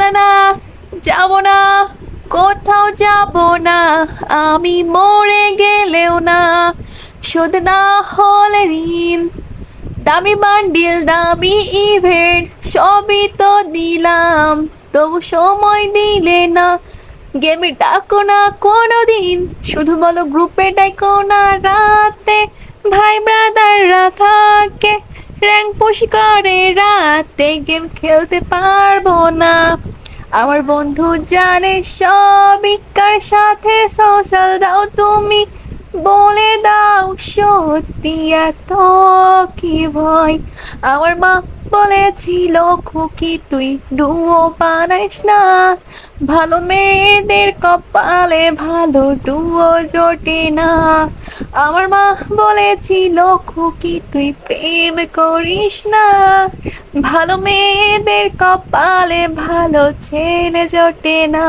না না, যাব না, কোথাও যাব না, আমি মরে গেলেও না, শোধ না হলে ঋণ। দামি বান্ডিল, দামি ইভেন্ট, সবই তো দিলাম, তবু সময় দিলে না। গেমে ডাকো না কোনোদিন, শুধু বলো গ্রুপে ডাকো না রাতে। ভাই ব্রাদাররা থাকে, র্যাঙ্ক পুশ করে রাতে, গেম খেলতে পারবো না। আমার বন্ধু জানে সবই, কার সাথে সোশ্যাল দাও তুমি, বলে দাও সত্যি এত কি ভয়। আমার মা বলেছিল খুকি তুই ডুও বানাইস না, ভালো মেয়েদের কপালে ভালো ডুও জোটে না। আমার মা বলেছিল খুকি তুই প্রেম করিস না, ভালো মেয়েদের কপালে ভালো ছেলে জোটে না।